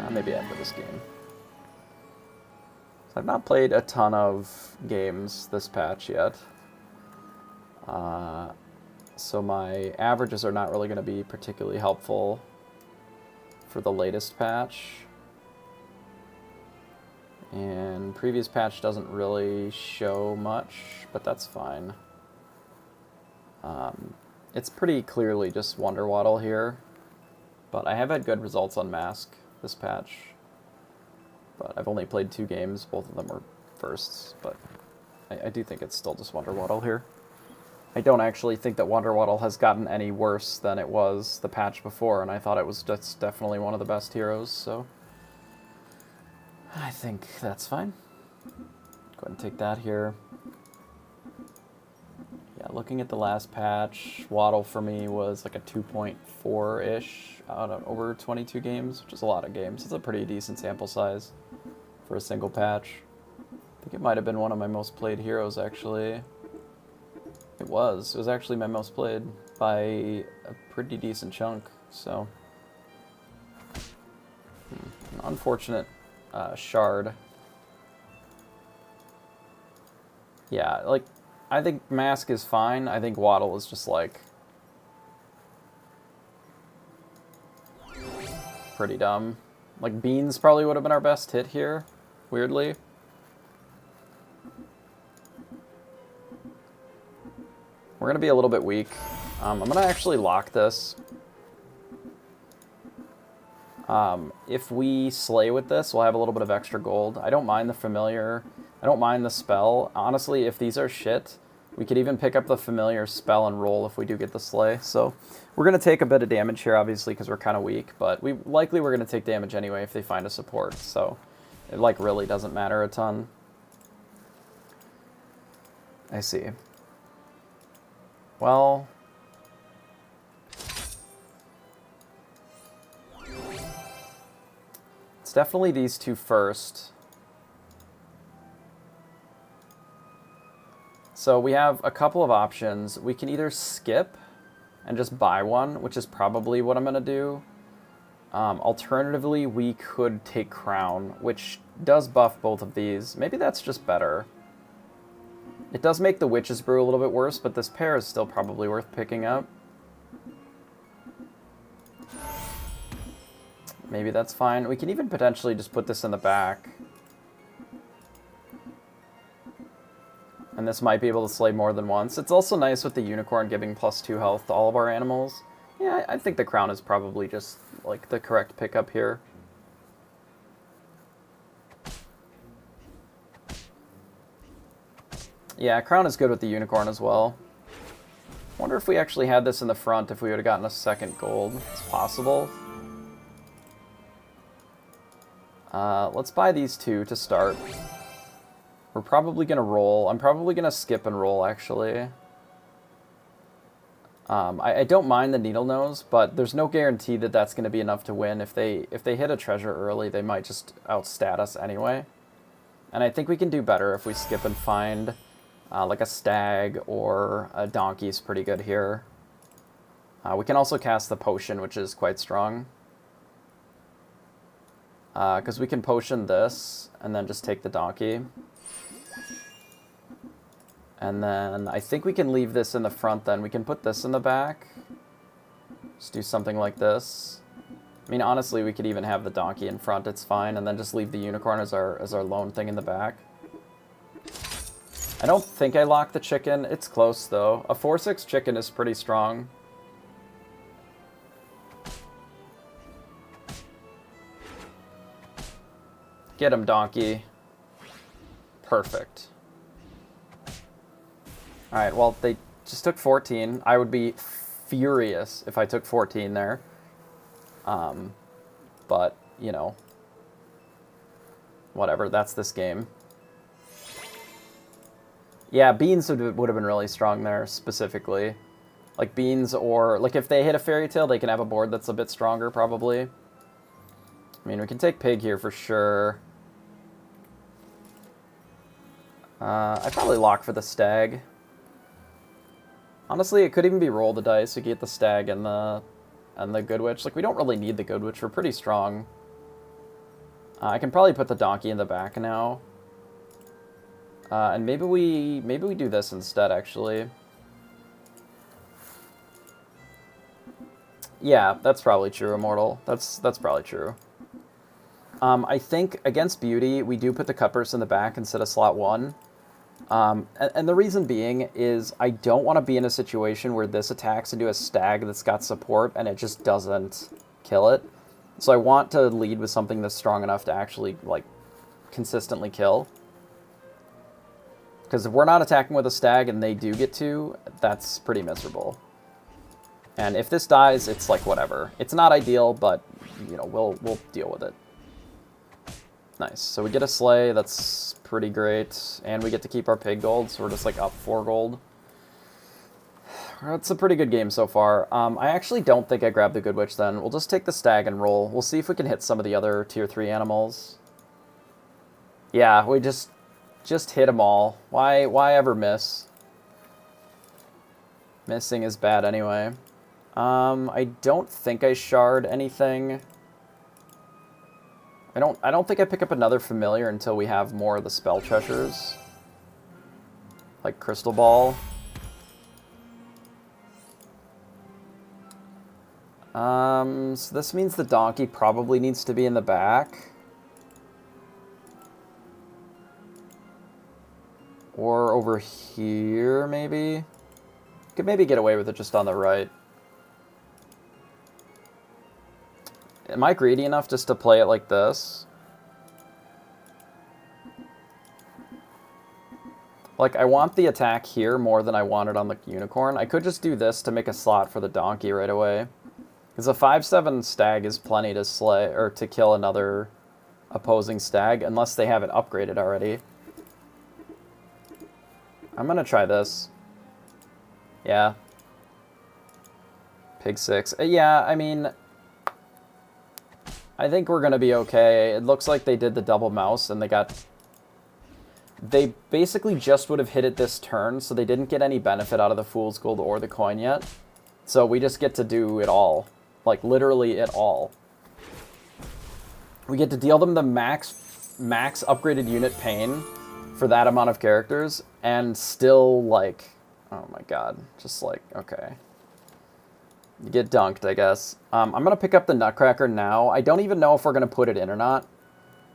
Maybe after this game. So I've not played a ton of games this patch yet. So my averages are not really going to be particularly helpful for the latest patch. And previous patch doesn't really show much, but that's fine. It's pretty clearly just Wonder Waddle here, but I have had good results on Mask this patch. But I've only played 2 games, both of them were firsts, but I do think it's still just Wonder Waddle here. I don't actually think that Wonder Waddle has gotten any worse than it was the patch before, and I thought it was just definitely one of the best heroes, so I think that's fine. Go ahead and take that here. Yeah, looking at the last patch, Waddle for me was like a 2.4-ish out of over 22 games, which is a lot of games. It's a pretty decent sample size for a single patch. I think it might have been one of my most played heroes, actually. It was actually my most played by a pretty decent chunk, so. An unfortunate shard. Yeah, like, I think Mask is fine. I think Waddle is just, like, pretty dumb. Like, Beans probably would have been our best hit here, weirdly. We're going to be a little bit weak. I'm going to actually lock this. If we slay with this, we'll have a little bit of extra gold. I don't mind the familiar. I don't mind the spell. Honestly, if these are shit, we could even pick up the familiar spell and roll if we do get the slay. So we're going to take a bit of damage here, obviously, because we're kind of weak. But we're going to take damage anyway if they find a support. So it, like, really doesn't matter a ton. I see. Well, it's definitely these two first. So we have a couple of options. We can either skip and just buy one, which is probably what I'm going to do. Alternatively, we could take Crown, which does buff both of these. Maybe that's just better. It does make the Witch's Brew a little bit worse, but this pair is still probably worth picking up. Maybe that's fine. We can even potentially just put this in the back. And this might be able to slay more than once. It's also nice with the Unicorn giving +2 health to all of our animals. Yeah, I think the Crown is probably just, like, the correct pickup here. Yeah, Crown is good with the Unicorn as well. Wonder if we actually had this in the front, if we would have gotten a second gold. It's possible. Let's buy these two to start. We're probably going to roll. I'm probably going to skip and roll, actually. I don't mind the Needle Nose, but there's no guarantee that that's going to be enough to win. If they hit a treasure early, they might just outstat us anyway. And I think we can do better if we skip and find like a stag or a donkey is pretty good here. We can also cast the potion, which is quite strong. Because we can potion this and then just take the donkey. And then I think we can leave this in the front then. We can put this in the back. Just do something like this. I mean, honestly, we could even have the donkey in front. It's fine. And then just leave the unicorn as our lone thing in the back. I don't think I locked the chicken. It's close, though. A 4/6 chicken is pretty strong. Get him, donkey. Perfect. Alright, well, they just took 14. I would be furious if I took 14 there. But, you know. Whatever, that's this game. Yeah, Beans would have been really strong there, specifically. Like, Beans or... Like, if they hit a Fairy Tale, they can have a board that's a bit stronger, probably. I mean, we can take Pig here for sure. I'd probably lock for the Stag. Honestly, it could even be roll the dice. We get the Stag and the Good Witch. Like, we don't really need the Good Witch. We're pretty strong. I can probably put the donkey in the back now. And maybe we do this instead, actually. Yeah, that's probably true, Immortal. That's probably true. I think against Beauty, we do put the Cutburst in the back instead of slot 1. And the reason being is I don't want to be in a situation where this attacks into a stag that's got support and it just doesn't kill it. So I want to lead with something that's strong enough to actually, like, consistently kill. Because if we're not attacking with a stag and they do get to, that's pretty miserable. And if this dies, it's like whatever. It's not ideal, but, you know, we'll deal with it. Nice. So we get a sleigh. That's pretty great. And we get to keep our pig gold, so we're just like up 4 gold. That's a pretty good game so far. I actually don't think I grabbed the Good Witch then. We'll just take the stag and roll. We'll see if we can hit some of the other tier 3 animals. Yeah, we just hit them all. Why ever miss? Missing is bad anyway. I don't think I shard anything. I don't think I pick up another familiar until we have more of the spell treasures. Like Crystal Ball. So this means the donkey probably needs to be in the back. Or over here, maybe? Could maybe get away with it just on the right. Am I greedy enough just to play it like this? Like, I want the attack here more than I want it on the unicorn. I could just do this to make a slot for the donkey right away. Because a 5/7 stag is plenty to slay, or to kill another opposing stag, unless they have it upgraded already. I'm gonna try this. Yeah. Pig 6. Yeah, I mean, I think we're gonna be okay. It looks like they did the double mouse, and they basically just would have hit it this turn, so they didn't get any benefit out of the Fool's Gold or the coin yet. So we just get to do it all. Like, literally it all. We get to deal them the max upgraded unit pain for that amount of characters, and still, like, oh my god, just like, okay. You get dunked, I guess. I'm going to pick up the Nutcracker now. I don't even know if we're going to put it in or not,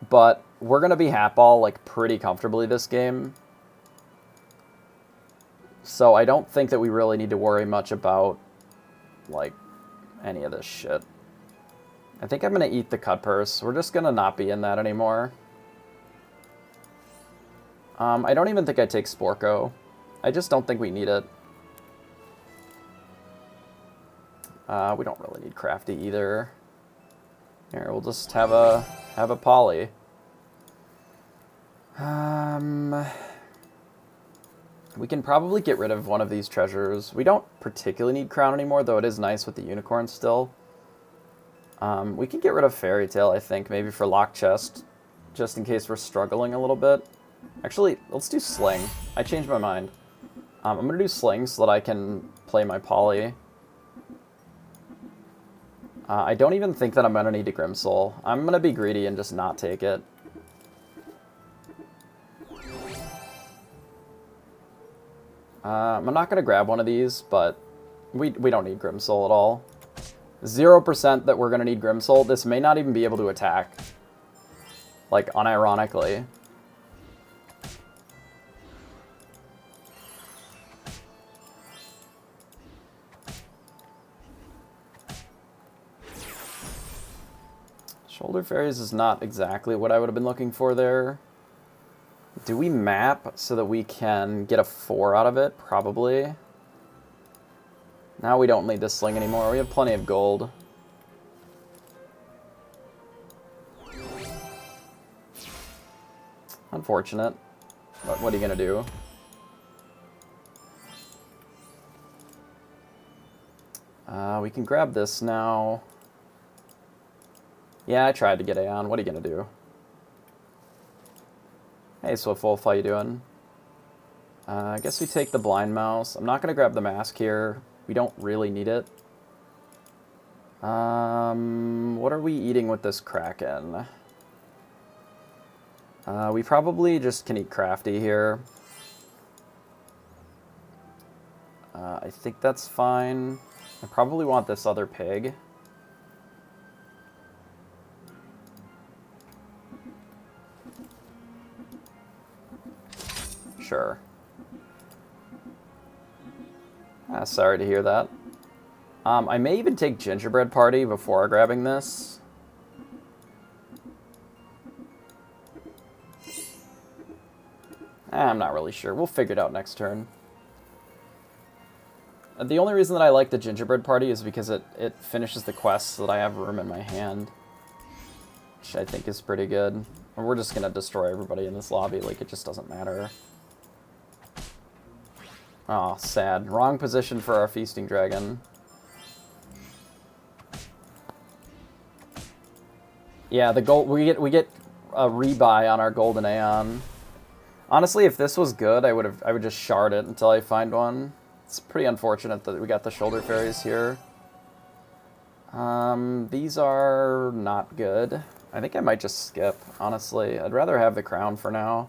but we're going to be Hatball, like, pretty comfortably this game. So I don't think that we really need to worry much about, like, any of this shit. I think I'm going to eat the cut purse. We're just going to not be in that anymore. I don't even think I take Sporko. I just don't think we need it. We don't really need Crafty either. Here, we'll just have a Poly. We can probably get rid of one of these treasures. We don't particularly need Crown anymore, though it is nice with the unicorn still. We can get rid of Fairy Tale, I think, maybe for Lock Chest, just in case we're struggling a little bit. Actually, let's do Sling. I changed my mind. I'm going to do Sling so that I can play my Poly. I don't even think that I'm going to need a Grimsoul. I'm going to be greedy and just not take it. I'm not going to grab one of these, but we don't need Grimsoul at all. 0% that we're going to need Grimsoul. This may not even be able to attack. Like, unironically. Shoulder Fairies is not exactly what I would have been looking for there. Do we map so that we can get a 4 out of it? Probably. Now we don't need this Sling anymore. We have plenty of gold. Unfortunate. But what are you going to do? We can grab this now. Yeah, I tried to get Aeon. What are you going to do? Hey, Swiftwolf, how you doing? I guess we take the Blind Mouse. I'm not going to grab the Mask here. We don't really need it. What are we eating with this Kraken? We probably just can eat crafty here. I think that's fine. I probably want this other pig. Sure. Sorry to hear that. I may even take Gingerbread Party before grabbing this. I'm not really sure. We'll figure it out next turn. The only reason that I like the Gingerbread Party is because it finishes the quests so that I have room in my hand. Which I think is pretty good. And we're just going to destroy everybody in this lobby, like it just doesn't matter. Oh, sad. Wrong position for our Feasting Dragon. Yeah, the gold we get a rebuy on our Golden Aeon. Honestly, if this was good, I would just shard it until I find one. It's pretty unfortunate that we got the Shoulder Fairies here. These are not good. I think I might just skip, honestly. I'd rather have the crown for now.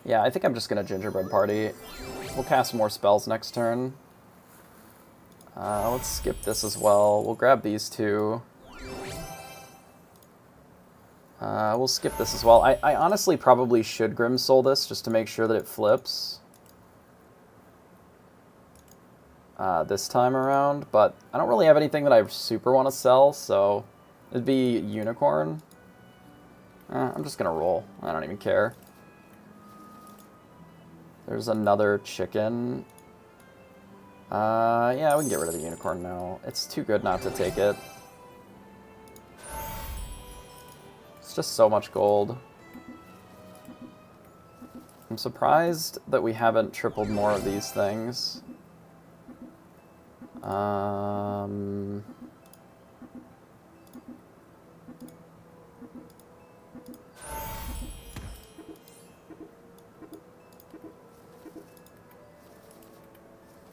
Yeah, I think I'm just going to Gingerbread Party. We'll cast more spells next turn. Let's skip this as well. We'll grab these two. We'll skip this as well. I honestly probably should Grim Soul this just to make sure that it flips. This time around, but I don't really have anything that I super want to sell, so it'd be Unicorn. I'm just gonna roll. I don't even care. There's another chicken. Yeah, we can get rid of the Unicorn now. It's too good not to take it. It's just so much gold. I'm surprised that we haven't tripled more of these things.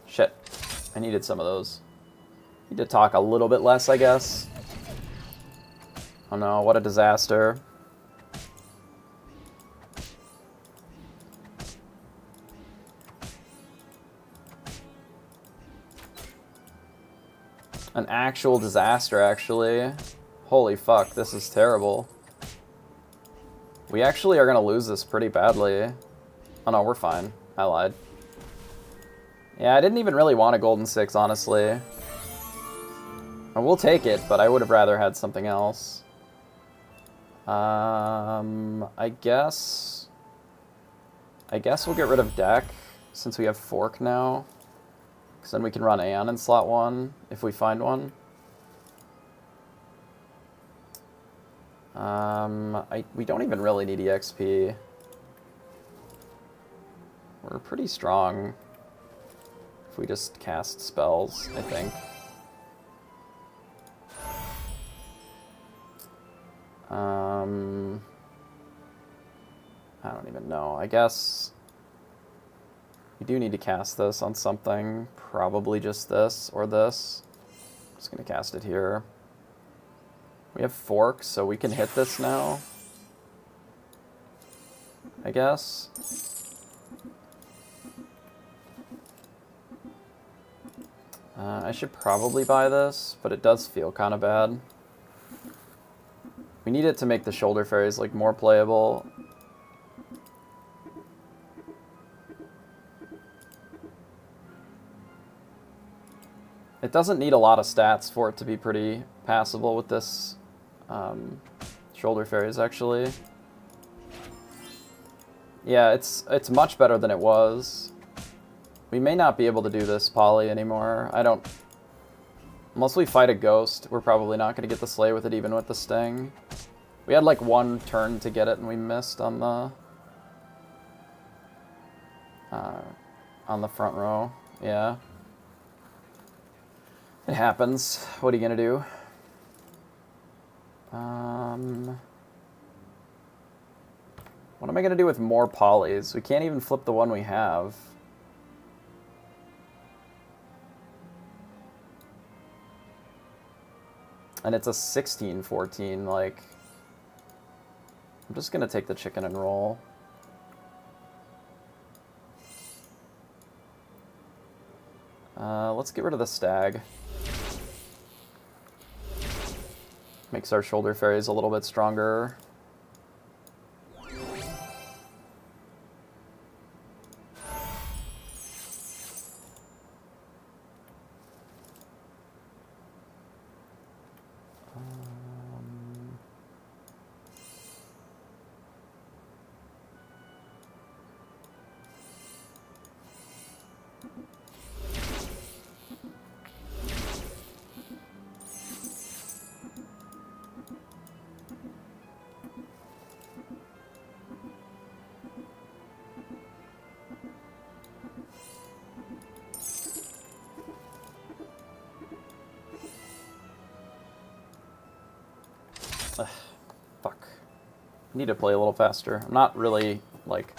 Shit. I needed some of those. Need to talk a little bit less, I guess. Oh no, what a disaster. An actual disaster, actually. Holy fuck, this is terrible. We actually are gonna lose this pretty badly. Oh no, we're fine. I lied. Yeah, I didn't even really want a Golden 6, honestly. And we'll take it, but I would have rather had something else. I guess we'll get rid of Deck, since we have Fork now. Because then we can run Aeon in slot 1, if we find one. We don't even really need EXP. We're pretty strong. If we just cast spells, I think. I don't even know. I guess we do need to cast this on something. Probably just this or this. I'm just going to cast it here. We have Fork, so we can hit this now. I guess. I should probably buy this, but it does feel kind of bad. We need it to make the Shoulder Fairies like more playable. It doesn't need a lot of stats for it to be pretty passable with this Shoulder Fairies, actually. Yeah, it's much better than it was. We may not be able to do this poly anymore. I don't... Unless we fight a ghost, we're probably not going to get the Slay with it, even with the Sting. We had like one turn to get it, and we missed on the front row. Yeah. It happens. What are you going to do? What am I going to do with more polys? We can't even flip the one we have. And it's a 16-14, like... I'm just gonna take the chicken and roll. Let's get rid of the stag. Makes our shoulder fairies a little bit stronger. Ugh, fuck. Need to play a little faster. I'm not really, like,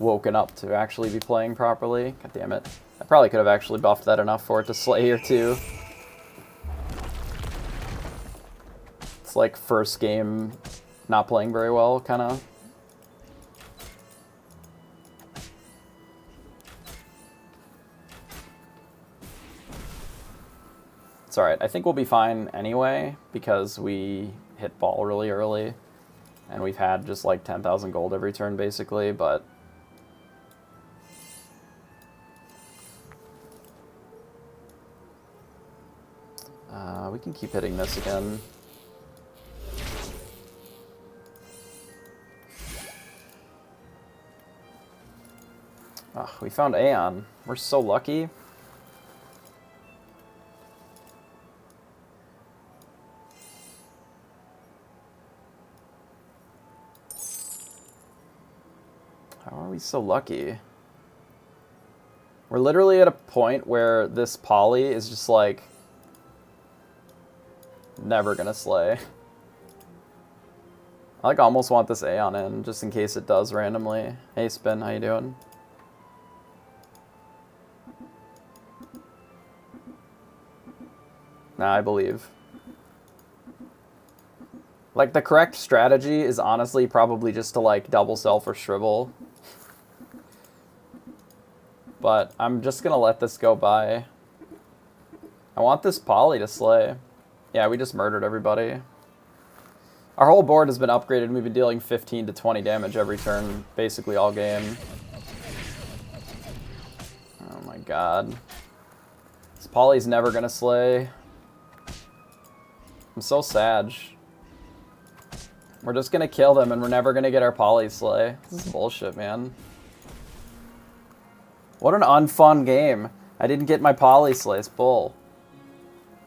woken up to actually be playing properly. God damn it. I probably could have actually buffed that enough for it to slay here, too. It's like first game not playing very well, kind of. It's alright. I think we'll be fine anyway, because we hit ball really early. And we've had just like 10,000 gold every turn, basically, but... we can keep hitting this again. Oh, we found Aeon. We're so lucky. How are we so lucky? We're literally at a point where this poly is just like never gonna slay. I like almost want this Aeon in just in case it does randomly. Hey Spin, how you doing? Nah, I believe. Like, the correct strategy is honestly probably just to, like, double self or shrivel. But I'm just gonna let this go by. I want this poly to slay. Yeah, we just murdered everybody. Our whole board has been upgraded and we've been dealing 15 to 20 damage every turn, basically all game. Oh my god. This poly's never gonna slay. I'm so sad. We're just gonna kill them and we're never gonna get our poly slay. This is bullshit, man. What an unfun game. I didn't get my poly slay. It's bull.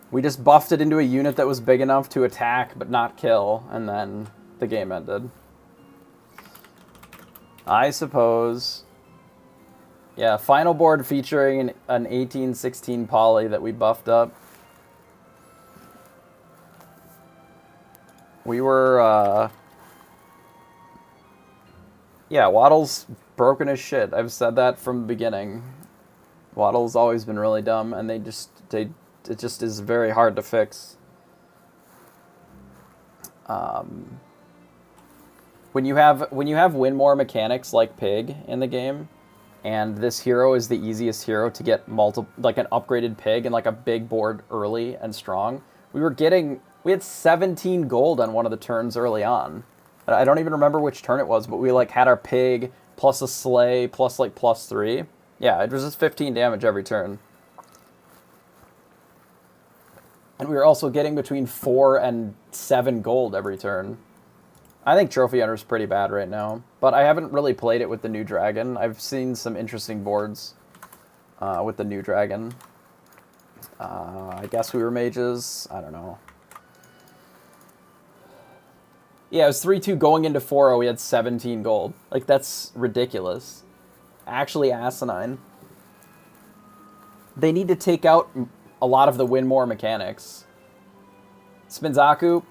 We just buffed it into a unit that was big enough to attack but not kill, and then the game ended. I suppose. Yeah, final board featuring an 1816 poly that we buffed up. We were, yeah, Waddle's broken as shit. I've said that from the beginning. Waddle's always been really dumb, and it just is very hard to fix. When you have win more mechanics like Pig in the game, and this hero is the easiest hero to get like an upgraded Pig and like a big board early and strong. We had 17 gold on one of the turns early on. I don't even remember which turn it was, but we like had our Pig plus a Slay plus like +3. Yeah, it was just 15 damage every turn. And we were also getting between 4 and 7 gold every turn. I think Trophy Hunter's pretty bad right now, but I haven't really played it with the new dragon. I've seen some interesting boards with the new dragon. I guess we were mages. I don't know. Yeah, it was 3-2 going into 4-0. We had 17 gold. Like, that's ridiculous. Actually asinine. They need to take out a lot of the win more mechanics. Spinzaku,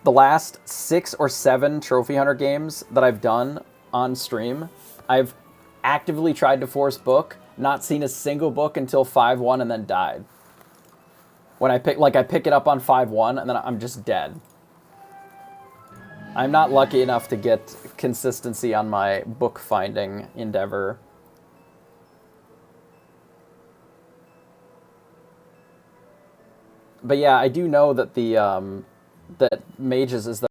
the last 6 or 7 Trophy Hunter games that I've done on stream, I've actively tried to force book, not seen a single book until 5-1 and then died. When I pick it up on 5-1 and then I'm just dead. I'm not lucky enough to get consistency on my book-finding endeavor. But yeah, I do know that the that mages is the